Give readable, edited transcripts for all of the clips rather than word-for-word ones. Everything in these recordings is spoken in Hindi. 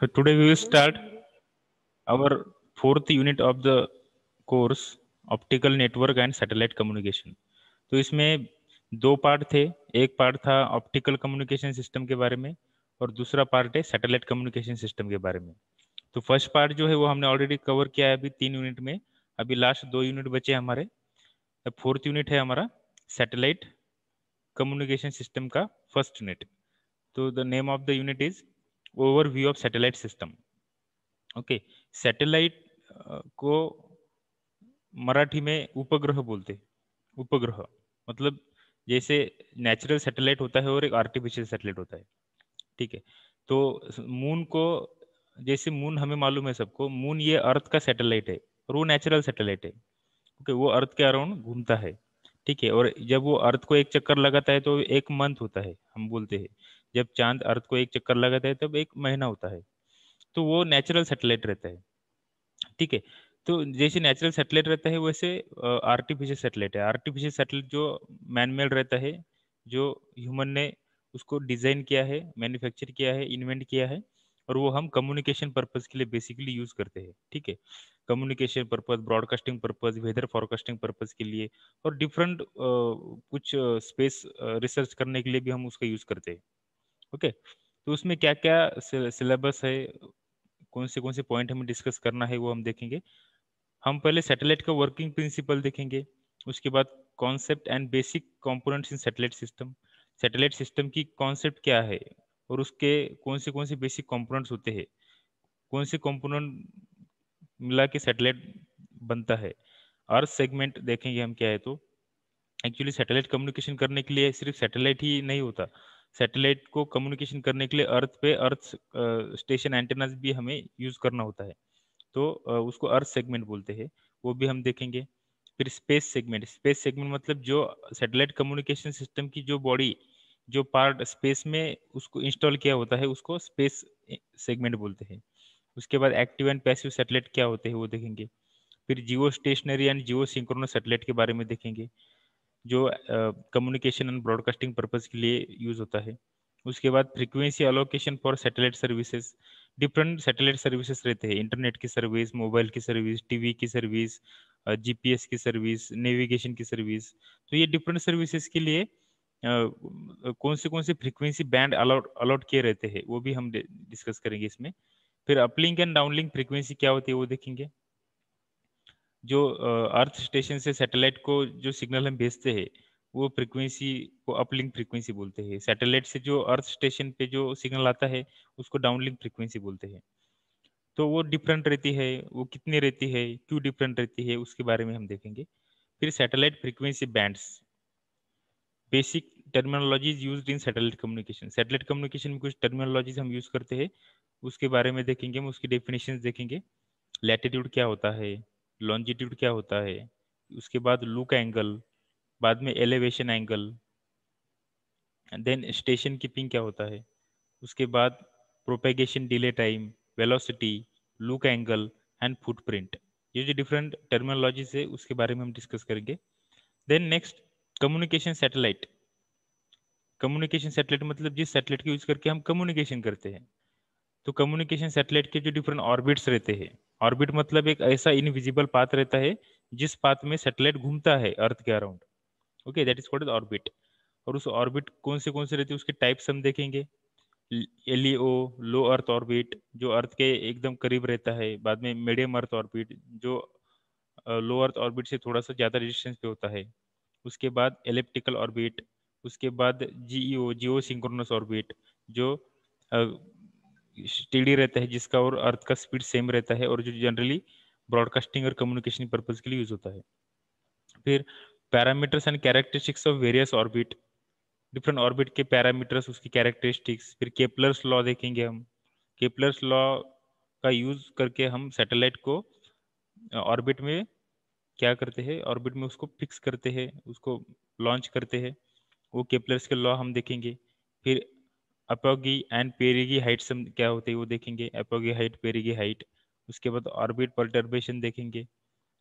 So today we will start our fourth unit of the course optical network and satellite communication. तो इसमें दो पार्ट थे। एक पार्ट था ऑप्टिकल कम्युनिकेशन सिस्टम के बारे में और दूसरा पार्ट है सैटेलाइट कम्युनिकेशन सिस्टम के बारे में। तो फर्स्ट पार्ट जो है वो हमने ऑलरेडी कवर किया है अभी 3 यूनिट में। अभी लास्ट 2 यूनिट बचे हैं हमारे। फोर्थ यूनिट है हमारा सैटेलाइट कम्युनिकेशन सिस्टम का फर्स्ट यूनिट। तो the name of the unit is overview of satellite system. Okay. Satellite को मराठी में उपग्रह बोलते हैं। उपग्रह मतलब जैसे नेचुरल सैटेलाइट होता है और एक आर्टिफिशियल सैटेलाइट होता है। ठीक है। तो मून को, जैसे मून हमें मालूम है सबको, मून ये अर्थ का सैटेलाइट है और वो नेचुरल सैटेलाइट है। ओके, वो अर्थ के अराउंड घूमता है। ठीक है। और जब वो अर्थ को एक चक्कर लगाता है तो एक मंथ होता है, हम बोलते हैं। जब चांद अर्थ को एक चक्कर लगाता है तब एक महीना होता है। तो वो नेचुरल सैटेलाइट रहता है। ठीक है। तो जैसे नेचुरल सैटेलाइट रहता है वैसे आर्टिफिशियल सैटेलाइट है। आर्टिफिशियल सैटेलाइट जो मैन मेड रहता है, जो ह्यूमन ने उसको डिजाइन किया है, मैन्युफैक्चर किया है, इन्वेंट किया है, और वो हम कम्युनिकेशन पर्पज के लिए बेसिकली यूज करते हैं। ठीक है। Communication purpose, broadcasting purpose, weather forecasting purpose के लिए, और डिफरेंट कुछ स्पेस रिसर्च करने के लिए भी हम उसका यूज करते हैं। ओके। तो उसमें क्या क्या सिलेबस है, कौन से पॉइंट हमें डिस्कस करना है, वो हम देखेंगे। हम पहले सैटेलाइट का वर्किंग प्रिंसिपल देखेंगे। उसके बाद concept and basic components in satellite system. Satellite system की कॉन्सेप्ट क्या है और उसके कौन से बेसिक कंपोनेंट्स होते हैं, कौन से कंपोनेंट मिला के सैटेलाइट बनता है। अर्थ सेगमेंट देखेंगे हम क्या है। तो एक्चुअली सैटेलाइट कम्युनिकेशन करने के लिए सिर्फ सैटेलाइट ही नहीं होता। सैटेलाइट को कम्युनिकेशन करने के लिए अर्थ पे अर्थ स्टेशन एंटेनास भी हमें यूज करना होता है। तो उसको अर्थ सेगमेंट बोलते हैं, वो भी हम देखेंगे। फिर स्पेस सेगमेंट। स्पेस सेगमेंट मतलब जो सैटेलाइट कम्युनिकेशन सिस्टम की जो बॉडी, जो पार्ट स्पेस में उसको इंस्टॉल किया होता है, उसको स्पेस सेगमेंट बोलते हैं। उसके बाद एक्टिव एंड पैसिव सैटेलाइट क्या होते हैं वो देखेंगे। फिर जियो stationery and Jio synchronous satellite के बारे में देखेंगे, जो कम्युनिकेशन एंड ब्रॉडकास्टिंग पर्पज के लिए यूज होता है। उसके बाद frequency allocation for satellite services. Different satellite services रहते हैं, इंटरनेट की सर्विस, मोबाइल की सर्विस, टीवी की सर्विस, जीपीएस की सर्विस, नेविगेशन की सर्विस। तो ये डिफरेंट सर्विसेज के लिए कौन से फ्रीक्वेंसी बैंड अलॉट अलॉट किए रहते हैं, वो भी हम डिस्कस करेंगे इसमें। फिर अपलिंक एंड डाउनलिंक फ्रीक्वेंसी क्या होती है वो देखेंगे। जो अर्थ स्टेशन से सैटेलाइट को जो सिग्नल हम भेजते हैं, वो फ्रीक्वेंसी को अपलिंक फ्रीक्वेंसी बोलते हैं। सैटेलाइट से जो अर्थ स्टेशन पे जो सिग्नल आता है उसको डाउनलिंक फ्रीक्वेंसी बोलते हैं। तो वो डिफरेंट रहती है, वो कितनी रहती है, क्यों डिफरेंट रहती है, उसके बारे में हम देखेंगे। फिर satellite frequency bands, basic terminologies used in satellite communication. Satellite communication में कुछ टर्मिनोलॉजीज हम यूज करते हैं, उसके बारे में देखेंगे, हम उसकी डेफिनेशन देखेंगे। लैटिट्यूड क्या होता है, लॉन्जिट्यूड क्या होता है, उसके बाद लुक एंगल, बाद में elevation angle, then station keeping क्या होता है, उसके बाद propagation delay time, velocity, look angle and footprint. ये जो डिफरेंट टर्मिनोलॉजीज है उसके बारे में हम डिस्कस करेंगे। Then next, communication satellite. Communication satellite मतलब जिस सैटेलाइट का यूज करके हम कम्युनिकेशन करते हैं। तो कम्युनिकेशन सैटेलाइट के जो डिफरेंट ऑर्बिट्स रहते हैं, ऑर्बिट मतलब एक ऐसा इनविजिबल पाथ रहता है जिस पाथ में सैटेलाइट घूमता है अर्थ के around. Okay, that is called orbit. और उस ऑर्बिट कौन से रहते हैं उसके टाइप्स हम देखेंगे। एलईओ, लो अर्थ ऑर्बिट, जो अर्थ के एकदम करीब रहता है। बाद में मीडियम अर्थ ऑर्बिट, जो लो अर्थ ऑर्बिट से थोड़ा सा ज़्यादा डिस्टेंस पे होता है। उसके बाद एलिप्टिकल ऑर्बिट। उसके बाद जीईओ, जियो सिंक्रोनस ऑर्बिट, जो स्टेडी रहता है, जिसका और अर्थ का स्पीड सेम रहता है, और जो जनरली ब्रॉडकास्टिंग और कम्युनिकेशन पर्पज के लिए यूज होता है। फिर parameters and characteristics of various orbit. Different orbit के पैरामीटर्स, उसकी कैरेक्टरिस्टिक्स। फिर केपलर्स लॉ देखेंगे हम। केपलर्स लॉ का यूज करके हम सैटेलाइट को ऑर्बिट में क्या करते हैं, ऑर्बिट में उसको फिक्स करते हैं, उसको लॉन्च करते हैं। वो केपलर्स के लॉ हम देखेंगे। फिर अपोगी एंड पेरिगी हाइट्स हम क्या होते हैं वो देखेंगे, अपोगी हाइट, पेरिगी हाइट। उसके बाद ऑर्बिट परटर्बेशन देखेंगे।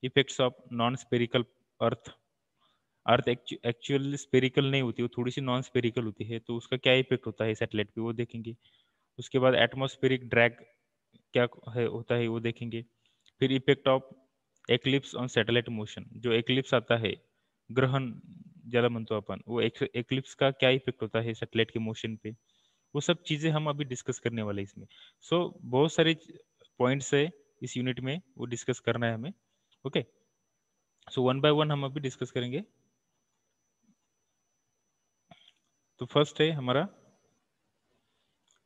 Effects of non spherical earth. Earth actual spherical नहीं होती, वो थोड़ी सी नॉन स्पेरिकल होती है, तो उसका क्या इफेक्ट होता है सैटेलाइट पे वो देखेंगे। उसके बाद एटमॉस्फेरिक ड्रैग, क्या है होता है वो देखेंगे। फिर effect of eclipse on satellite motion, जो एक्लिप्स आता है, ग्रहण ज्यादा म्हणतो अपन, वो एक्लिप्स का क्या इफेक्ट होता है सैटेलाइट के मोशन पे, वो सब चीजें हम अभी डिस्कस करने वाले हैं इसमें। सो बहुत सारे पॉइंट्स है इस यूनिट में, वो डिस्कस करना है हमें। Okay, so one by one हम अभी डिस्कस करेंगे। तो फर्स्ट है हमारा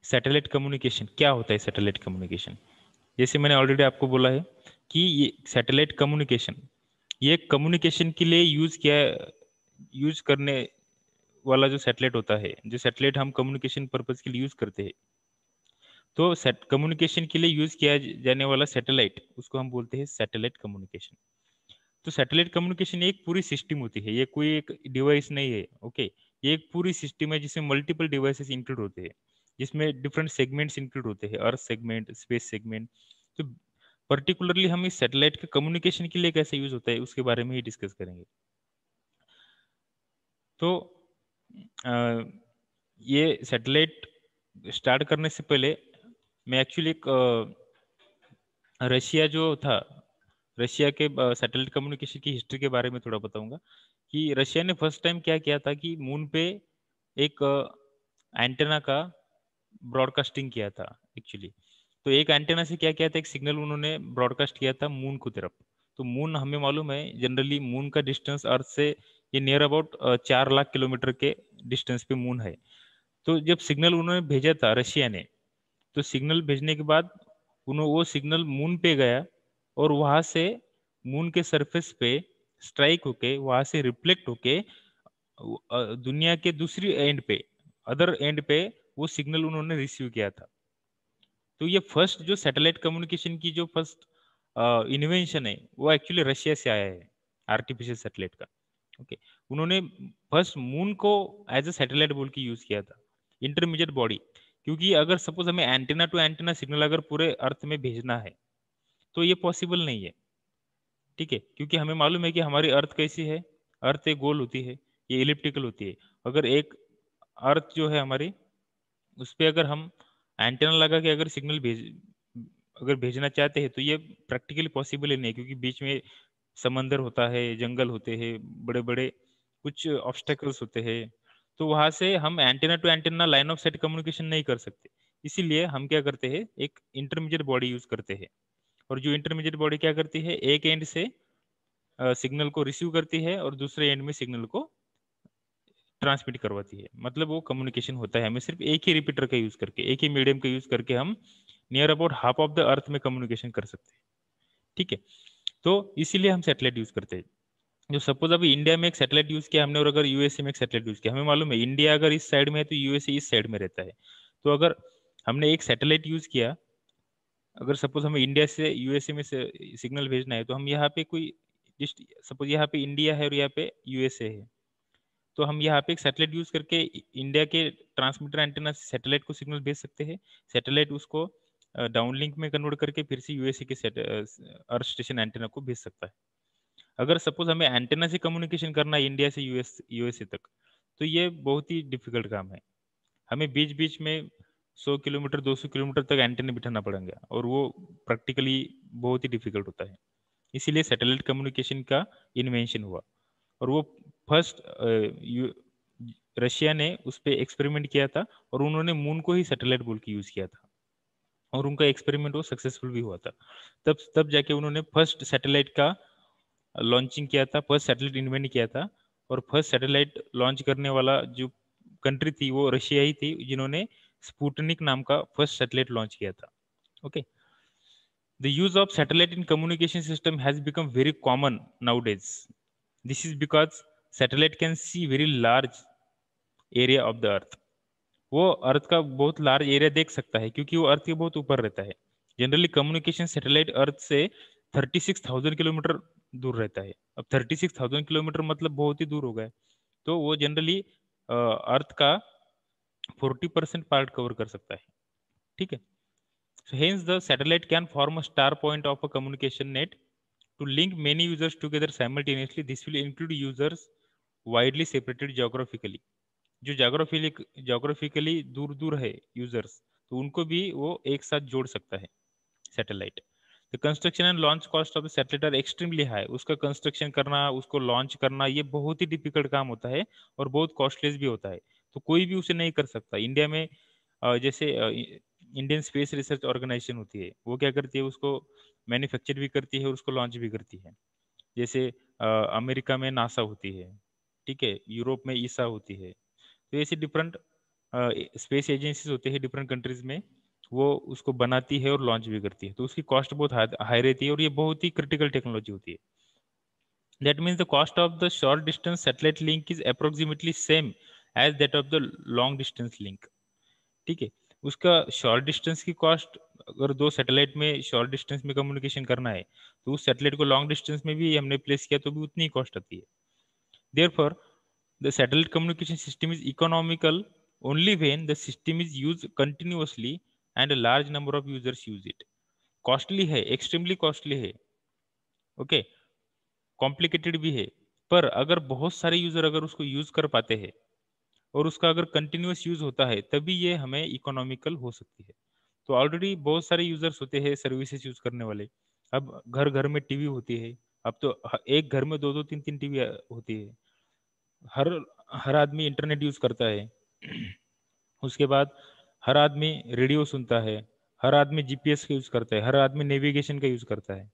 सैटेलाइट कम्युनिकेशन। क्या होता है सैटेलाइट कम्युनिकेशन? जैसे मैंने ऑलरेडी आपको बोला है कि ये सैटेलाइट कम्युनिकेशन, ये कम्युनिकेशन के लिए यूज करने वाला जो सैटेलाइट होता है, जो सैटेलाइट हम कम्युनिकेशन पर्पज के लिए यूज करते हैं, तो कम्युनिकेशन के लिए यूज किया जाने वाला सैटेलाइट, उसको हम बोलते हैं सैटेलाइट कम्युनिकेशन। तो सैटेलाइट कम्युनिकेशन एक पूरी सिस्टम होती है, ये कोई एक डिवाइस नहीं है। ओके, ये एक पूरी सिस्टम है जिसमें मल्टीपल डिवाइसेस इंक्लूड होते हैं, जिसमें डिफरेंट सेगमेंट्स इंक्लूड होते हैं, अर्थ सेगमेंट, स्पेस सेगमेंट। तो पर्टिकुलरली हम इस सैटेलाइट के कम्युनिकेशन के लिए कैसे यूज होता है उसके बारे में ही डिस्कस करेंगे। तो अ, ये सैटेलाइट स्टार्ट करने से पहले मैं एक्चुअली एक रशिया जो था, रशिया के सैटेलाइट कम्युनिकेशन की हिस्ट्री के बारे में थोड़ा बताऊंगा कि रशिया ने फर्स्ट टाइम क्या किया था कि मून पे एक एंटेना का ब्रॉडकास्टिंग किया था एक्चुअली। तो एक एंटेना से क्या किया था, एक सिग्नल उन्होंने ब्रॉडकास्ट किया था मून की तरफ। तो मून हमें मालूम है जनरली मून का डिस्टेंस अर्थ से ये नियर अबाउट 4 लाख किलोमीटर के डिस्टेंस पे मून है। तो जब सिग्नल उन्होंने भेजा था रशिया ने, तो सिग्नल भेजने के बाद उन्होंने वो सिग्नल मून पे गया और वहां से मून के सरफेस पे स्ट्राइक होके, वहां से रिफ्लेक्ट होके दुनिया के दूसरी एंड पे, अदर एंड पे वो सिग्नल उन्होंने रिसीव किया था। तो ये फर्स्ट जो सैटेलाइट कम्युनिकेशन की जो फर्स्ट इन्वेंशन है वो एक्चुअली रशिया से आया है, आर्टिफिशियल सैटेलाइट का। ओके, उन्होंने फर्स्ट मून को एज अ सैटेलाइट बोल के यूज किया था, इंटरमीडिएट बॉडी। क्योंकि अगर सपोज हमें एंटेना टू एंटेना सिग्नल अगर पूरे अर्थ में भेजना है तो ये पॉसिबल नहीं है। ठीक है, क्योंकि हमें मालूम है कि हमारी अर्थ कैसी है, अर्थ एक गोल होती है, ये इलिप्टिकल होती है। अगर एक अर्थ जो है हमारी, उस पे अगर हम एंटेना लगा के अगर सिग्नल अगर भेजना चाहते हैं तो ये प्रैक्टिकली पॉसिबल ही नहीं है, क्योंकि बीच में समंदर होता है, जंगल होते हैं, बड़े बड़े कुछ ऑब्स्टेकल्स होते हैं। तो वहां से हम antenna to antenna line of sight communication नहीं कर सकते। इसीलिए हम क्या करते हैं, एक इंटरमीडिएट बॉडी यूज करते हैं। और जो इंटरमीडिएट बॉडी क्या करती है, एक एंड से सिग्नल को रिसीव करती है और दूसरे एंड में सिग्नल को ट्रांसमिट करवाती है। मतलब वो कम्युनिकेशन होता है, हमें सिर्फ एक ही रिपीटर का यूज करके, एक ही मीडियम का यूज करके हम near about half of the earth में कम्युनिकेशन कर सकते हैं। ठीक है, तो इसीलिए हम सैटेलाइट यूज करते हैं। जो सपोज अभी इंडिया में एक सैटेलाइट यूज किया हमने, और अगर यूएसए में एक सैटेलाइट यूज किया, हमें मालूम है इंडिया अगर इस साइड में है तो यूएसए इस साइड में रहता है। तो अगर हमने एक सैटेलाइट यूज किया, अगर सपोज हमें इंडिया से यूएसए में से सिग्नल भेजना है, तो हम यहाँ पे कोई सपोज यहाँ पे इंडिया है और यहाँ पे यूएसए है, तो हम यहाँ पे एक सैटेलाइट यूज करके इंडिया के ट्रांसमीटर एंटेना से सैटेलाइट को सिग्नल भेज सकते हैं। सैटेलाइट उसको डाउनलिंक में कन्वर्ट करके फिर से यूएसए के अर्थ स्टेशन एंटेना को भेज सकता है। अगर सपोज हमें एंटेना से कम्युनिकेशन करना है इंडिया से यूएसए तक, तो ये बहुत ही डिफिकल्ट काम है। हमें बीच बीच में 100 किलोमीटर 200 किलोमीटर तक एंटेना बिठाना पड़ेगा, और वो प्रैक्टिकली बहुत ही डिफिकल्ट होता है। इसीलिए सैटेलाइट कम्युनिकेशन का इन्वेंशन हुआ। और वो फर्स्ट रशिया ने उस पर एक्सपेरिमेंट किया था, और उन्होंने मून को ही सैटेलाइट बोल के यूज किया था, और उनका एक्सपेरिमेंट वो सक्सेसफुल भी हुआ था। तब तब जाके उन्होंने फर्स्ट सैटेलाइट का लॉन्चिंग किया था, फर्स्ट सैटेलाइट इन्वेंट किया था। और फर्स्ट सैटेलाइट लॉन्च करने वाला जो कंट्री थी वो रशिया ही थी, जिन्होंने स्पुतनिक नाम का फर्स्ट सैटेलाइट लॉन्च किया था। Okay, the use of satellite in communication system has become very common nowadays. This is because satellite can see very large area of the earth. वो अर्थ का बहुत लार्ज एरिया देख सकता है, क्योंकि वो अर्थ के बहुत ऊपर रहता है। जनरली कम्युनिकेशन सैटेलाइट अर्थ से 36,000 किलोमीटर दूर रहता है। अब 36,000 किलोमीटर मतलब बहुत ही दूर हो गया। तो वो जनरली अर्थ का 40% पार्ट कवर कर सकता है। ठीक है, so hence the satellite can form a star point of a communication net to link many users together simultaneously. This will include users widely separated geographically, जो जोग्राफिकली दूर दूर है यूजर्स, तो उनको भी वो एक साथ जोड़ सकता है। Satellite. The construction and launch cost of the satellite are extremely high. उसका कंस्ट्रक्शन करना, उसको लॉन्च करना, ये बहुत ही डिफिकल्ट काम होता है और बहुत कॉस्टलेस भी होता है। तो कोई भी उसे नहीं कर सकता। इंडिया में जैसे इंडियन स्पेस रिसर्च ऑर्गेनाइजेशन होती है, वो क्या करती है, उसको मैन्युफैक्चर भी करती है और उसको लॉन्च भी करती है। जैसे अमेरिका में नासा होती है, ठीक है, यूरोप में ईसा होती है। तो ऐसे डिफरेंट स्पेस एजेंसीज होते हैं डिफरेंट कंट्रीज में, वो उसको बनाती है और लॉन्च भी करती है। तो उसकी कॉस्ट बहुत हाई रहती है और ये बहुत ही क्रिटिकल टेक्नोलॉजी होती है। That means the cost of the short distance satellite link is approximately same as that of the long distance link. ठीक है, उसका शॉर्ट डिस्टेंस की कॉस्ट, अगर दो सैटेलाइट में शॉर्ट डिस्टेंस में कम्युनिकेशन करना है तो उस सैटेलाइट को लॉन्ग डिस्टेंस में भी हमने प्लेस किया तो भी उतनी ही कॉस्ट आती है। Therefore the satellite communication system is economical only when the system is used continuously and a large number of users use it. Costly है, एक्सट्रीमली कॉस्टली है, ओके, कॉम्प्लिकेटेड भी है। पर अगर बहुत सारे यूजर अगर उसको यूज कर पाते हैं और उसका अगर कंटिन्यूअस यूज होता है तभी ये हमें इकोनॉमिकल हो सकती है। तो ऑलरेडी बहुत सारे यूजर्स होते हैं सर्विसेज यूज करने वाले। अब घर घर में टीवी होती है, अब तो एक घर में दो दो तीन तीन टीवी होती है। हर हर आदमी इंटरनेट यूज करता है। उसके बाद हर आदमी रेडियो सुनता है, हर आदमी जीपीएस का यूज करता है, हर आदमी नेविगेशन का यूज करता है।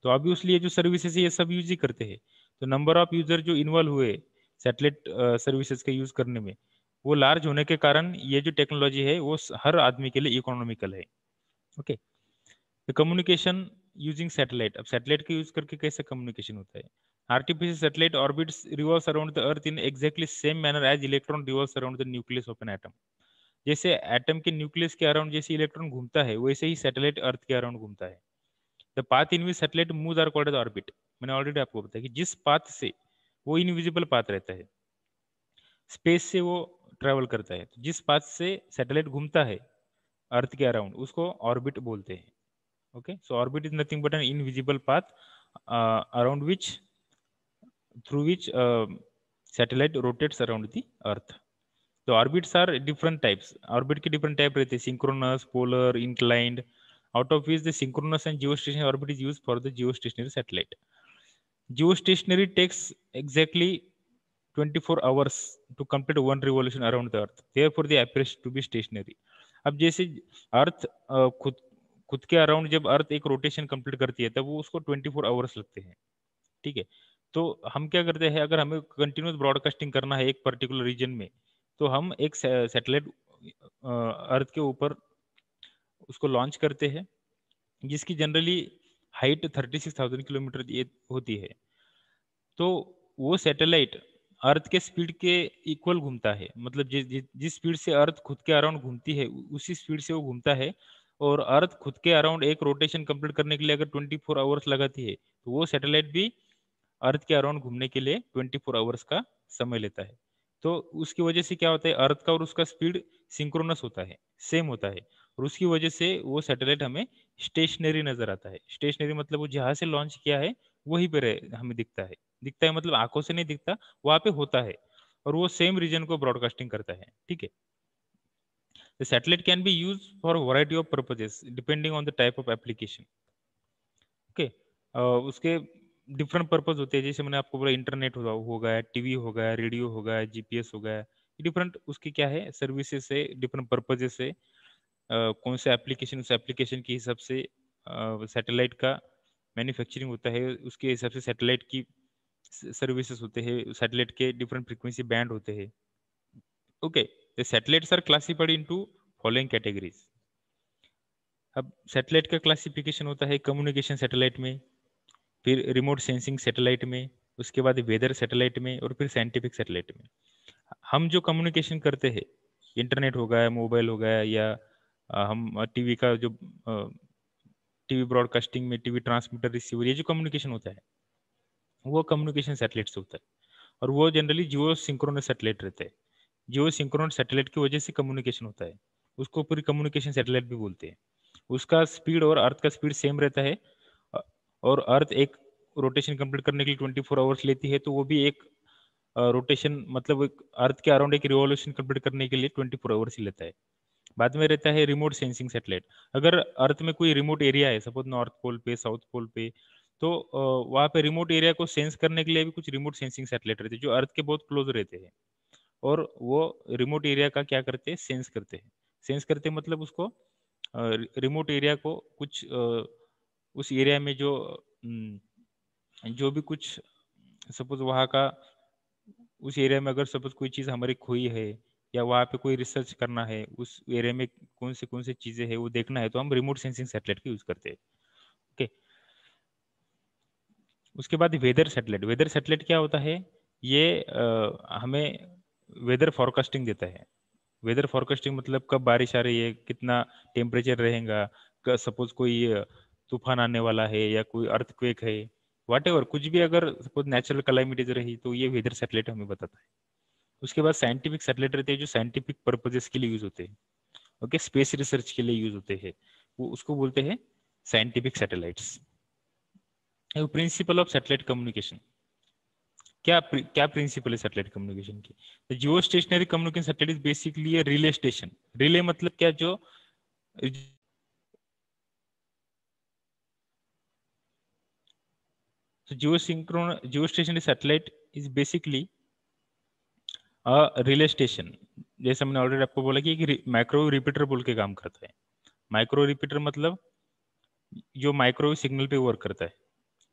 तो ऑब्वियसली ये जो सर्विसेज है ये सब यूज ही करते हैं। तो नंबर ऑफ यूजर जो इन्वॉल्व हुए सैटेलाइट सर्विसेज का यूज करने में, वो लार्ज होने के कारण ये जो टेक्नोलॉजी है वो हर आदमी के लिए इकोनॉमिकल है। ओके, तो कम्युनिकेशन यूजिंग सैटेलाइट। अब सैटेलाइट का यूज करके कैसे कम्युनिकेशन होता है? Artificial satellite orbits revolves around the earth in exactly same manner as electron revolves around the nucleus of an atom. जैसे एटम के न्यूक्लियस के अराउंड जैसे इलेक्ट्रॉन घूमता है वैसे ही सैटेलाइट अर्थ के अराउंड घूमता है। The path in which satellite moves are called as orbit. मैंने ऑलरेडी आपको बताया कि जिस पाथ से, वो इनविजिबल पाथ रहता है, स्पेस से वो ट्रेवल करता है, तो जिस पाथ से सैटेलाइट घूमता है अर्थ के अराउंड उसको ऑर्बिट बोलते हैं। Okay, so orbit is nothing but an invisible path around which, through which satellite rotates around the earth. तो orbits are different types. Orbit के डिफरेंट टाइप रहते हैं, synchronous, polar, inclined, out of which the synchronous and geostationary orbit is used for the geostationary satellite. Geostationary takes exactly 24 hours to complete one revolution around the earth, therefore they appears to be stationary. अब जैसे अर्थ खुद खुद के अराउंड जब अर्थ एक रोटेशन कंप्लीट करती है तब वो उसको 24 आवर्स लगते हैं। ठीक है, तो हम क्या करते हैं, अगर हमें कंटिन्यूस ब्रॉडकास्टिंग करना है एक पर्टिकुलर रीजन में, तो हम एक सैटेलाइट अर्थ के ऊपर उसको लॉन्च करते हैं, जिसकी जनरली हाइट 36,000 किलोमीटर ये होती है। तो वो सैटेलाइट अर्थ के स्पीड के इक्वल घूमता है, मतलब जिस स्पीड से अर्थ खुद के अराउंड घूमती है उसी स्पीड से वो घूमता है। और अर्थ खुद के अराउंड एक रोटेशन कंप्लीट करने के लिए अगर 24 आवर्स लगाती है तो वो सैटेलाइट भी अर्थ के अराउंड घूमने के लिए 24 आवर्स का समय लेता है। तो उसकी वजह से क्या होता है, अर्थ का और उसका स्पीड सिंक्रोनस होता है, सेम होता है, और उसकी वजह से वो सैटेलाइट हमें स्टेशनरी नजर आता है। स्टेशनरी मतलब वो जहाँ से लॉन्च किया है वहीं पे हमें दिखता है। दिखता है मतलब आंखों से नहीं दिखता, वहां पे होता है और वो सेम रीजन को ब्रॉडकास्टिंग करता है। ठीक है, the satellite can be use for variety of purposes depending on the type of application. Okay, उसके डिफरेंट पर्पज होते हैं, जैसे मैंने आपको बोला इंटरनेट हो गया, टीवी हो गया, रेडियो हो गया, जीपीएस हो गया। डिफरेंट उसकी क्या है सर्विसेज से, डिफरेंट पर्पजेस से कौन सा एप्लीकेशन, उस एप्लीकेशन के हिसाब से सैटेलाइट का मैन्युफैक्चरिंग होता है, उसके हिसाब से सैटेलाइट की सर्विसेज होते हैं, सैटेलाइट के डिफरेंट फ्रीक्वेंसी बैंड होते हैं। Okay, the satellites are classified into following categories. अब सैटेलाइट का क्लासिफिकेशन होता है कम्युनिकेशन सैटेलाइट में, फिर रिमोट सेंसिंग सैटेलाइट में, उसके बाद वेदर सैटेलाइट में, और फिर साइंटिफिक सैटेलाइट में। हम जो कम्युनिकेशन करते हैं, इंटरनेट हो गया, मोबाइल हो गया, या हम टीवी का जो टीवी ब्रॉडकास्टिंग में टीवी ट्रांसमीटर रिसीवर, ये जो कम्युनिकेशन होता है वो कम्युनिकेशन सैटेलाइट से होता है। और वो जनरली जियो सिंक्रोनस सैटेलाइट रहता है। जियो सिंक्रोनस सैटेलाइट की वजह से कम्युनिकेशन होता है, उसको पूरी कम्युनिकेशन सैटेलाइट भी बोलते हैं। उसका स्पीड और अर्थ का स्पीड सेम रहता है, अ, और अर्थ एक रोटेशन कंप्लीट करने के लिए 24 आवर्स लेती है, तो वो भी एक रोटेशन मतलब एक अर्थ के अराउंड एक रिवॉल्यूशन कंप्लीट करने के लिए 24 आवर्स ही लेता है। बाद में रहता है रिमोट सेंसिंग सैटेलाइट। अगर अर्थ में कोई रिमोट एरिया है, सपोज नॉर्थ पोल पे, साउथ पोल पे, तो वहाँ पे रिमोट एरिया को सेंस करने के लिए भी कुछ रिमोट सेंसिंग सैटेलाइट रहते हैं जो अर्थ के बहुत क्लोज रहते हैं, और वो रिमोट एरिया का क्या करते हैं, सेंस करते हैं। सेंस करते हैं मतलब उसको रिमोट एरिया को कुछ उस एरिया में जो भी कुछ सपोज वहाँ का, उस एरिया में अगर सपोज कोई चीज़ हमारी खोई है या वहाँ पे कोई रिसर्च करना है, उस एरिया में कौन से चीज़ें हैं वो देखना है, तो हम रिमोट सेंसिंग सैटेलाइट का यूज़ करते हैं। ओके, उसके बाद वेदर सैटेलाइट। वेदर सैटेलाइट क्या होता है, ये हमें वेदर फॉरकास्टिंग देता है। वेदर फॉरकास्टिंग मतलब कब बारिश आ रही है, कितना टेम्परेचर रहेगा, सपोज कोई तूफान आने वाला है या कोई अर्थक्वेक है, वॉटेवर कुछ भी अगर सपोज नेचुरल कैलामिटीज रही तो ये वेदर सैटेलाइट हमें बताता है। उसके बाद साइंटिफिक सैटेलाइट रहते हैं जो साइंटिफिक पर्पजेस के लिए यूज होते हैं। ओके, स्पेस रिसर्च के लिए यूज होते हैं, वो उसको बोलते हैं scientific satellites. Principle of satellite communication, क्या प्रिंसिपल है सैटेलाइट कम्युनिकेशन की। जियो stationery communication satellite is basically relay station. Relay मतलब क्या, जो जियो stationery satellite is basically relay station. जैसे हमने ऑलरेडी आपको बोला कि एक माइक्रोवेव रिपीटर बोल के काम करता है। माइक्रो रिपीटर मतलब जो माइक्रोवेव सिग्नल पे वर्क करता है,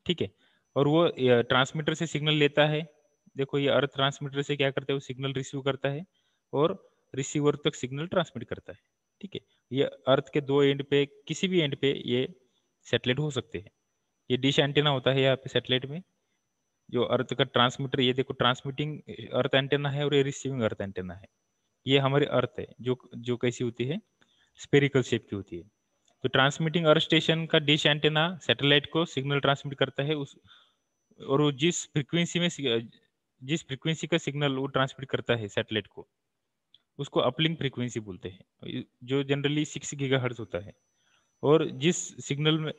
ठीक है। और वो ट्रांसमीटर से सिग्नल लेता है। देखो ये अर्थ ट्रांसमीटर से क्या करता है, वो सिग्नल रिसीव करता है और रिसीवर तक सिग्नल ट्रांसमिट करता है, ठीक है। ये अर्थ के दो एंड पे, किसी भी एंड पे ये सैटेलाइट हो सकते हैं। ये डिश एंटेना होता है यहाँ पे सैटेलाइट में, जो अर्थ का ट्रांसमीटर, ये देखो ट्रांसमिटिंग अर्थ एंटेना है और ये रिसीविंग अर्थ एंटेना है। ये हमारी अर्थ है जो जो कैसी होती है, स्पेरिकल शेप की होती है। तो ट्रांसमिटिंग अर्थ स्टेशन का डिश एंटेना सैटेलाइट को सिग्नल ट्रांसमिट करता है उस, और वो जिस फ्रीक्वेंसी का सिग्नल वो ट्रांसमिट करता है सैटेलाइट को, उसको अपलिंक फ्रीक्वेंसी बोलते हैं, जो जनरली 6 गीगाहर्ट्ज होता है। और जिस सिग्नल में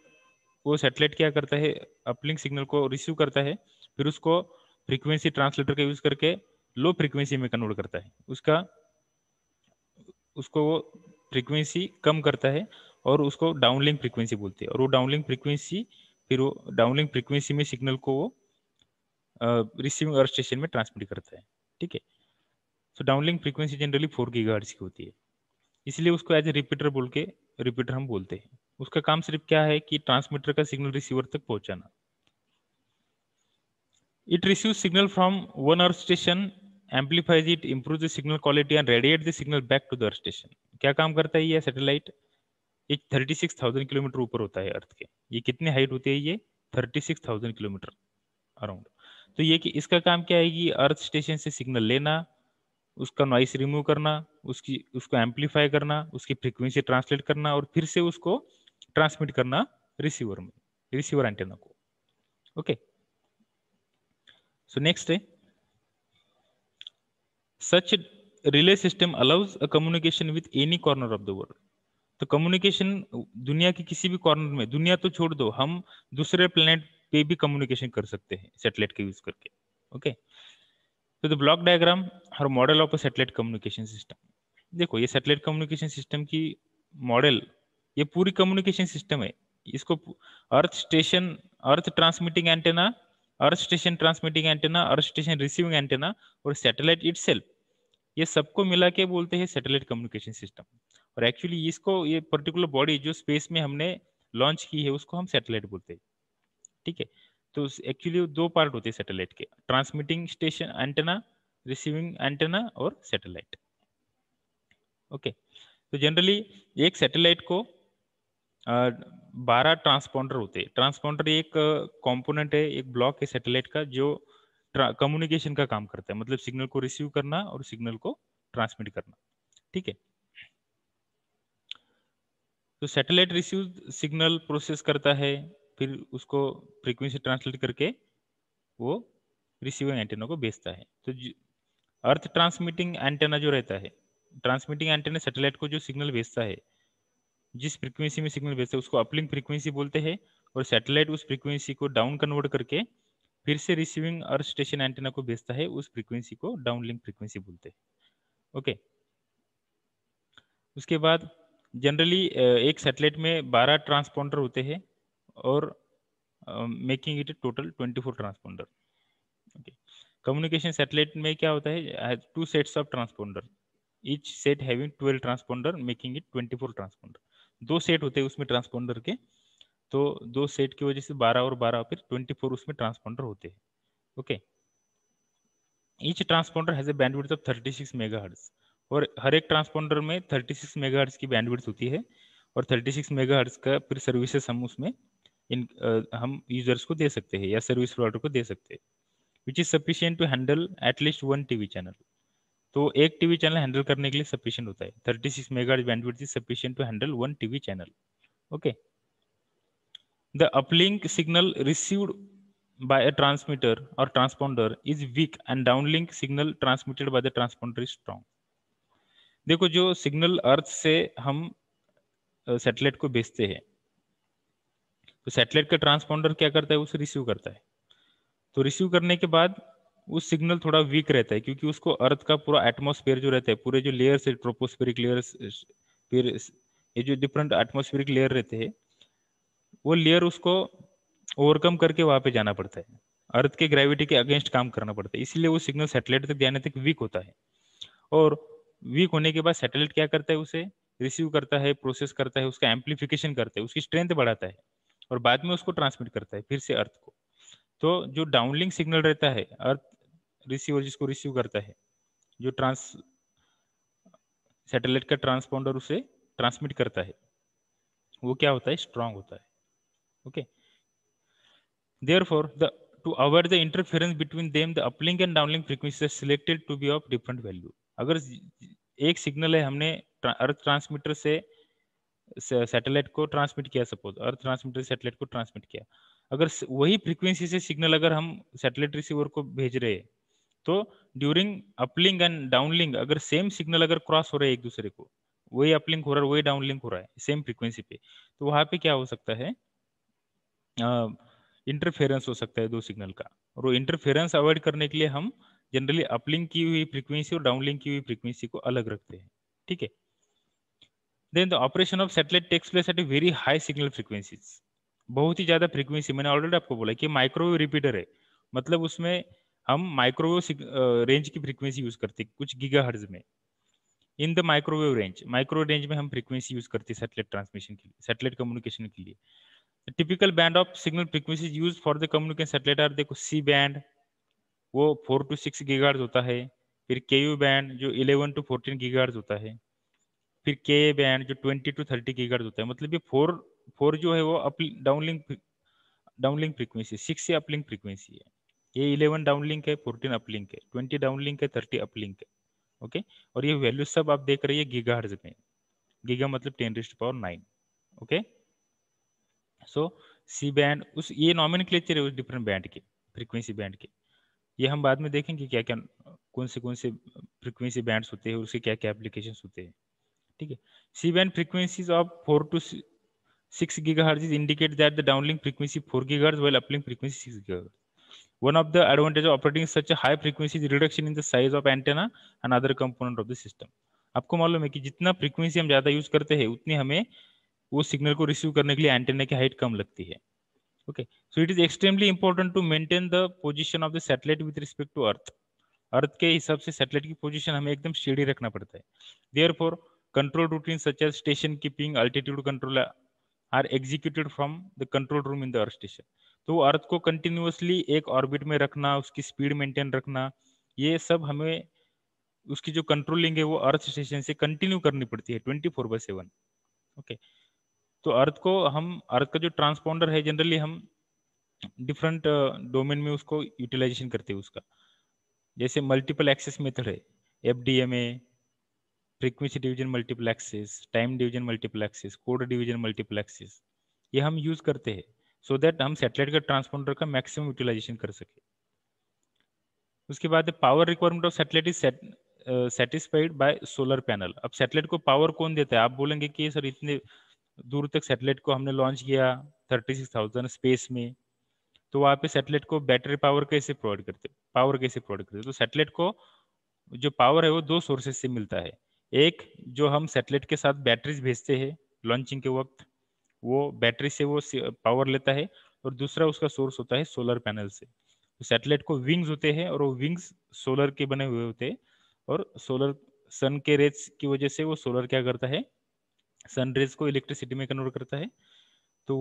वो सैटेलाइट क्या करता है, अपलिंक सिग्नल को रिसीव करता है, फिर उसको फ्रीक्वेंसी ट्रांसलेटर का यूज करके लो फ्रीक्वेंसी में कन्वर्ट करता है, उसको वो फ्रीक्वेंसी कम करता है और उसको डाउनलिंक फ्रीक्वेंसी बोलते हैं। और वो डाउनलिंक फ्रीक्वेंसी, फिर वो डाउनलिंक फ्रीक्वेंसी में सिग्नल को वो रिसीविंग अर्थ स्टेशन में ट्रांसमिट करता है, ठीक है। सो डाउनलिंक फ्रीक्वेंसी जनरली 4 गीगाहर्ट्ज की होती है, इसलिए उसको एज ए रिपीटर बोल के रिपीटर हम बोलते हैं। उसका काम सिर्फ क्या है कि ट्रांसमीटर का सिग्नल रिसीवर तक पहुंचाना। It receive signal from one earth station, amplifies it, improve the signal quality and radiate the signal back to the earth station. क्या काम करता है ये सैटेलाइट, ये 36,000 किलोमीटर ऊपर होता है अर्थ के। ये कितनी हाइट होती है, ये 36,000 किलोमीटर अराउंड। तो ये कि इसका काम क्या है कि अर्थ स्टेशन से सिग्नल लेना, उसका नॉइस रिमूव करना, उसको एम्पलीफाई करना, उसकी फ्रीक्वेंसी ट्रांसलेट करना और फिर से उसको ट्रांसमिट करना रिसीवर में, रिसीवर एंटेना को। ओके, सो नेक्स्ट है such relay system allows a communication with any corner of the world. तो कम्युनिकेशन दुनिया के किसी भी कॉर्नर में, दुनिया तो छोड़ दो, हम दूसरे प्लेनेट पे भी कम्युनिकेशन कर सकते हैं सैटेलाइट का यूज करके। ओके, तो द ब्लॉक डायग्राम और model of a satellite communication system. देखो ये सैटेलाइट कम्युनिकेशन सिस्टम की मॉडल, ये पूरी कम्युनिकेशन सिस्टम है। इसको earth station, earth transmitting antenna, earth station transmitting antenna, earth station receiving antenna और सैटेलाइट इटसेल्फ, ये सबको मिला के बोलते हैं सैटेलाइट कम्युनिकेशन सिस्टम। और एक्चुअली इसको, ये पर्टिकुलर बॉडी जो स्पेस में हमने लॉन्च की है उसको हम सैटेलाइट बोलते हैं, ठीक है। तो एक्चुअली दो पार्ट होते हैं सैटेलाइट के, transmitting station antenna, receiving antenna और सैटेलाइट। ओके, तो जनरली एक सैटेलाइट को 12 ट्रांसपॉन्डर होते हैं। ट्रांसपॉन्डर एक कंपोनेंट है, एक ब्लॉक है सैटेलाइट का जो कम्युनिकेशन का काम करता है, मतलब सिग्नल को रिसीव करना और सिग्नल को ट्रांसमिट करना, ठीक है। तो सैटेलाइट रिसीव सिग्नल प्रोसेस करता है, फिर उसको फ्रीक्वेंसी ट्रांसलेट करके वो रिसीविंग एंटेना को भेजता है। तो अर्थ ट्रांसमिटिंग एंटेना जो रहता है, ट्रांसमिटिंग एंटेना सैटेलाइट को जो सिग्नल भेजता है, जिस फ्रीक्वेंसी में सिग्नल भेजता है उसको अपलिंक फ्रीक्वेंसी बोलते हैं। और सैटेलाइट उस फ्रीक्वेंसी को डाउन कन्वर्ट करके फिर से रिसीविंग अर्थ स्टेशन एंटेना को भेजता है, उस फ्रीक्वेंसी को डाउनलिंक फ्रीक्वेंसी बोलते हैं। ओके, उसके बाद जनरली एक सैटेलाइट में 12 ट्रांसपॉन्डर होते हैं और making it total 24 transponder. Okay, communication satellite में क्या होता है, 2 sets of transponder, each set having 12 transponder making it 24 transponder. 2 set होते हैं उसमें ट्रांसपॉन्डर के, तो 2 सेट की वजह से 12 और 12 फिर 24 उसमें ट्रांसपॉन्डर होते हैं। Okay, each transponder has a bandwidth of 36 megahertz, और हर एक ट्रांसपॉन्डर में 36 मेगाहर्ट्ज की बैंडविड्थ होती है, और 36 मेगाहर्ट्ज का फिर सर्विसेज हम उसमें हम यूजर्स को दे सकते हैं या सर्विस प्रोवाइडर को दे सकते हैं, which is sufficient to handle at least 1 TV channel. तो एक टीवी चैनल हैंडल करने के लिए सफिशियंट होता है, 36 megahertz bandwidth is sufficient to handle 1 TV channel. Okay, the uplink signal received by a transmitter or transponder is weak and downlink signal transmitted by the transponder is strong। देखो, जो सिग्नल अर्थ से हम सैटेलाइट को भेजते हैं, तो सैटेलाइट का ट्रांसपॉन्डर क्या करता है, उसे रिसीव करता है। तो रिसीव करने के बाद उस सिग्नल थोड़ा वीक रहता है, क्योंकि उसको अर्थ का पूरा एटमॉस्फेयर जो रहता है, पूरे जो लेयर्स है, ट्रोपोस्फेरिक लेयर्स, फिर ये जो डिफरेंट एटमॉस्फेरिक लेयर रहते हैं, वो लेयर उसको ओवरकम करके वहां पे जाना पड़ता है, अर्थ के ग्रेविटी के अगेंस्ट काम करना पड़ता है, इसीलिए वो सिग्नल सैटेलाइट तक जाने तक वीक होता है। और वीक होने के बाद सैटेलाइट क्या करता है, उसे रिसीव करता है, प्रोसेस करता है, उसका एम्पलीफिकेशन करता है, उसकी स्ट्रेंथ बढ़ाता है, और बाद में उसको ट्रांसमिट करता है फिर से अर्थ को। तो जो डाउनलिंक सिग्नल रहता है, अर्थ रिसीवर जिसको रिसीव करता है, जो सैटेलाइट का ट्रांसपॉन्डर उसे ट्रांसमिट करता है, वो क्या होता है, स्ट्रांग होता है। Okay, therefore to avoid the interference between them, the uplink and downlink frequencies are selected to be of different value। अगर एक सिग्नल है, हमने अर्थ ट्रांसमीटर से सैटेलाइट को ट्रांसमिट किया, सपोज अर्थ ट्रांसमीटर से सैटेलाइट को ट्रांसमिट किया, अगर वही फ्रीक्वेंसी से सिग्नल अगर हम सैटेलाइट रिसीवर को भेज रहे हैं, तो ड्यूरिंग अपलिंक एंड डाउनलिंक अगर सेम सिग्नल अगर क्रॉस हो रहा है एक दूसरे को, वही अपलिंक हो रहा है, वही डाउनलिंक हो रहा है सेम फ्रीक्वेंसी पे, तो वहां पे क्या हो सकता है, इंटरफेरेंस हो सकता है दो सिग्नल का। और वो इंटरफेरेंस अवॉइड करने के लिए हम जनरली अपलिंक की हुई फ्रीक्वेंसी और डाउनलिंक की हुई फ्रीक्वेंसी को अलग रखते हैं। ठीक है, then the operation of satellite takes place at a very high signal frequencies. बहुत ही ज्यादा फ्रीक्वेंसी, मैंने ऑलरेडी आपको बोला कि माइक्रोवेव रिपीटर है, मतलब उसमें हम माइक्रोवेव रेंज की फ्रीक्वेंसी यूज करते हैं कुछ गीगाहर्ट्ज में। इन द माइक्रोवेव रेंज में हम फ्रीक्वेंसी यूज करते हैं सैटेलाइट ट्रांसमिशन के लिए, सैटेलाइट कम्युनिकेशन के लिए। Typical band of signal frequencies use for the communication satellite are, देखो सी बैंड वो 4 to 6 गीगाहर्ट्ज होता है, फिर के यू बैंड जो 11 to 14 गीगाहर्ट्ज होता है, फिर के ए बैंड जो 20 to 30 गीगाहर्ट्ज होता है। मतलब ये फोर फोर जो है वो अप डाउनलिंक डाउनलिंक फ्रीक्वेंसी, 6 से अपलिंक फ्रीक्वेंसी है। ये 11 डाउनलिंक है, 14 अपलिंक है, 20 डाउनलिंक है, 30 अपलिंक है। ओके, और ये वैल्यू सब आप देख रही है गीगाहर्ट्ज में, गीगा मतलब 10⁹ ओके। सो सी बैंड उस ये नॉमेनक्लेचर है उस डिफरेंट बैंड के, फ्रीक्वेंसी बैंड के। ये हम बाद में देखेंगे क्या क्या कौन से फ्रीक्वेंसी बैंड्स होते हैं, उसके क्या क्या एप्लीकेशंस होते हैं। ठीक है, C band frequencies of 4 to 6 gigahertz indicate that the downlink frequency 4 gigahertz while uplink frequency 6 gigahertz। One of the advantage of operating such a high frequency is reduction in the size of antenna and other component of the system। आपको मालूम है कि जितना फ्रीक्वेंसी हम ज्यादा यूज करते हैं, उतनी हमें वो सिग्नल को रिसीव करने के लिए एंटेना की हाइट कम लगती है। Okay, so it is extremely important to maintain the position of the satellite with respect to earth. Earth के हिसाब से सैटेलाइट की पोजीशन हमें एकदम स्टेडी रखना पड़ता है। Therefore control routine such as station keeping, altitude control are executed from the control room in the earth station. तो अर्थ को कंटिन्यूअसली एक ऑर्बिट में रखना, उसकी स्पीड मेंटेन रखना, ये सब हमें उसकी जो कंट्रोलिंग है वो अर्थ स्टेशन से कंटिन्यू करनी पड़ती है 24/7। ओके, तो अर्थ का जो ट्रांसपॉन्डर है, जनरली हम डिफरेंट डोमेन में उसको यूटिलाइजेशन करते हैं उसका। जैसे मल्टीपल एक्सेस मेथड है, FDMA, frequency division multiple access, time division multiple access, code division multiple access, ये हम यूज करते हैं सो दैट हम सैटेलाइट का ट्रांसपॉन्डर का मैक्सिमम यूटिलाइजेशन कर सके। उसके बाद power requirement of satellite is satisfied by solar panel. अब सैटेलाइट को पावर कौन देता है, आप बोलेंगे कि सर इतने दूर तक सैटेलाइट को हमने लॉन्च किया 36,000 स्पेस में, तो वहाँ पे सैटेलाइट को बैटरी पावर कैसे प्रोवाइड करते, तो सैटेलाइट को जो पावर है वो दो सोर्सेज से मिलता है। एक जो हम सैटेलाइट के साथ बैटरीज भेजते हैं लॉन्चिंग के वक्त, वो बैटरी से वो पावर लेता है, और दूसरा उसका सोर्स होता है सोलर पैनल से। तो सैटेलाइट को विंग्स होते हैं और वो विंग्स सोलर के बने हुए होते हैं, और सोलर सन के रेज की वजह से वो सोलर क्या करता है, सन रेज को इलेक्ट्रिसिटी में कन्वर्ट करता है। तो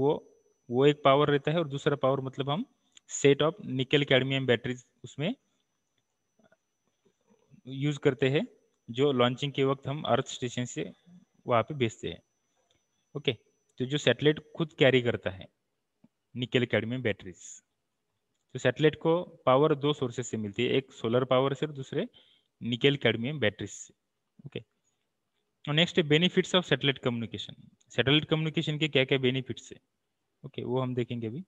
वो एक पावर रहता है, और दूसरा पावर मतलब हम सेट ऑफ निकल कैडमियम बैटरीज उसमें यूज करते हैं, जो लॉन्चिंग के वक्त हम अर्थ स्टेशन से वहाँ पे भेजते हैं। ओके, तो जो सैटेलाइट खुद कैरी करता है निकल कैडमियम बैटरीज। तो सैटेलाइट को पावर दो सोर्सेस से मिलती है, एक सोलर पावर से और दूसरे निकल कैडमियम बैटरीज से। ओके, और नेक्स्ट है benefits of satellite communication. Satellite communication के क्या क्या बेनिफिट्स है, ओके, वो हम देखेंगे अभी।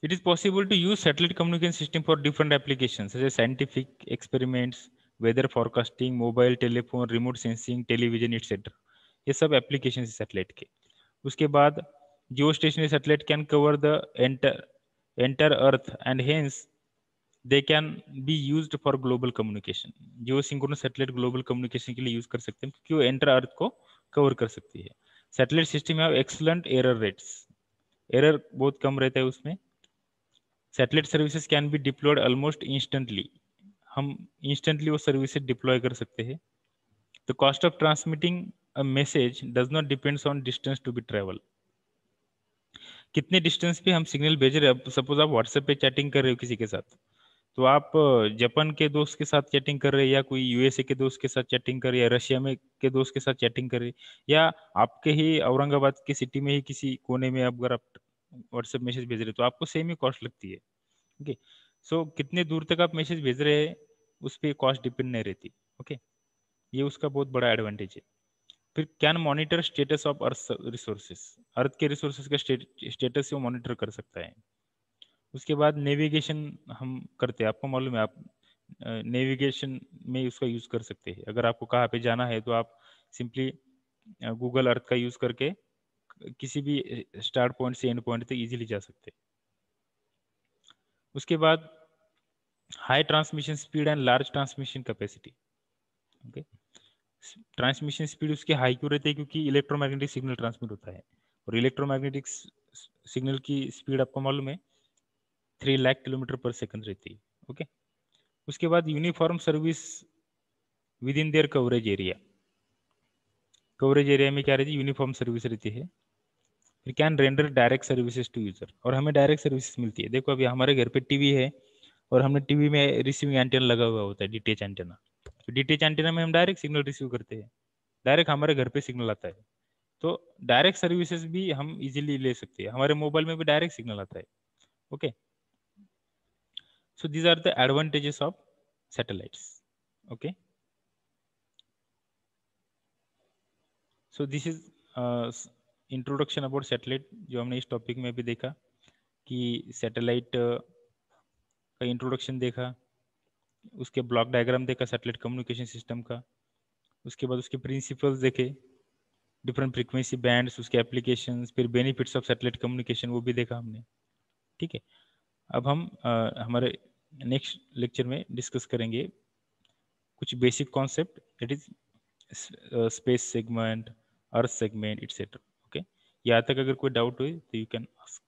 It is possible to use satellite communication system for different applications such as scientific experiments, weather forecasting, mobile telephone, remote sensing, television, etc. ये सब एप्लीकेशन है सैटेलाइट के। उसके बाद जियो stationery satellite can cover the enter earth and hence they can be used for global communication. Jio synchronous satellite global communication के लिए यूज कर सकते हैं क्योंकि वो एंटर अर्थ को कवर कर सकती है। Satellite system have excellent error rates, error बहुत कम रहता है उसमें। Satellite services can be deployed almost instantly, हम इंस्टेंटली वो सर्विसेज डिप्लॉय कर सकते हैं। The cost of transmitting a message does not depends on distance to be travel. कितने डिस्टेंस पे हम सिग्नल भेज रहे हैं, सपोज आप व्हाट्सएप पे चैटिंग कर रहे हो किसी के साथ, तो आप जापान के दोस्त के साथ चैटिंग कर रहे हैं, या कोई यूएसए के दोस्त के साथ चैटिंग कर रहे हैं, या रशिया में के दोस्त के साथ चैटिंग कर रहे हैं, या आपके ही औरंगाबाद की सिटी में ही किसी कोने में अगर आप व्हाट्सएप मैसेज भेज रहे हो, तो आपको सेम ही कॉस्ट लगती है। ओके, सो कितने दूर तक आप मैसेज भेज रहे हैं उस पर कॉस्ट डिपेंड नहीं रहती। ओके, ये उसका बहुत बड़ा एडवांटेज है। फिर can monitor status of earth resources, earth के रिसोर्सेज का स्टेटस वो मॉनिटर कर सकता है। उसके बाद नेविगेशन हम करते हैं, आपको मालूम है, आप नेविगेशन में उसका यूज कर सकते हैं। अगर आपको कहाँ पे जाना है तो आप सिंपली गूगल अर्थ का यूज करके किसी भी स्टार्ट पॉइंट से एंड पॉइंट तक इजीली जा सकते हैं। उसके बाद high transmission speed and large transmission capacity. Okay, transmission speed उसकी हाई क्यों रहती है, क्योंकि इलेक्ट्रोमैग्नेटिक सिग्नल ट्रांसमिट होता है, और इलेक्ट्रोमैग्नेटिक सिग्नल की स्पीड आपको मालूम है 3 लाख किलोमीटर पर सेकंड रहती है। ओके, उसके बाद uniform service within their coverage area. Coverage area में क्या रहती है, यूनिफॉर्म सर्विस रहती है। फिर can render direct services to user, और हमें डायरेक्ट सर्विसेज मिलती है। देखो अभी हमारे घर पे टीवी है, और हमने टीवी में रिसीविंग एंटेना लगा हुआ होता है, डीटीएच एंटेना। तो डीटीएच एंटेना में हम डायरेक्ट सिग्नल रिसीव करते हैं, डायरेक्ट हमारे घर पे सिग्नल आता है। तो डायरेक्ट सर्विसेज भी हम इजीली ले सकते हैं, हमारे मोबाइल में भी डायरेक्ट सिग्नल आता है। Okay, so these are the advantages of satellites. Okay, so this is introduction about satellite, जो हमने इस टॉपिक में भी देखा कि सैटेलाइट का इंट्रोडक्शन देखा, उसके ब्लॉक डायग्राम देखा सैटेलाइट कम्युनिकेशन सिस्टम का, उसके बाद उसके प्रिंसिपल्स देखे, डिफरेंट फ्रीक्वेंसी बैंड्स, उसके एप्लीकेशंस, फिर बेनिफिट्स ऑफ सैटेलाइट कम्युनिकेशन वो भी देखा हमने। ठीक है, अब हम हमारे नेक्स्ट लेक्चर में डिस्कस करेंगे कुछ basic concept, that is space segment, earth segment, et cetera. Okay, यहाँ तक अगर कोई डाउट हुई तो यू कैन आस्क।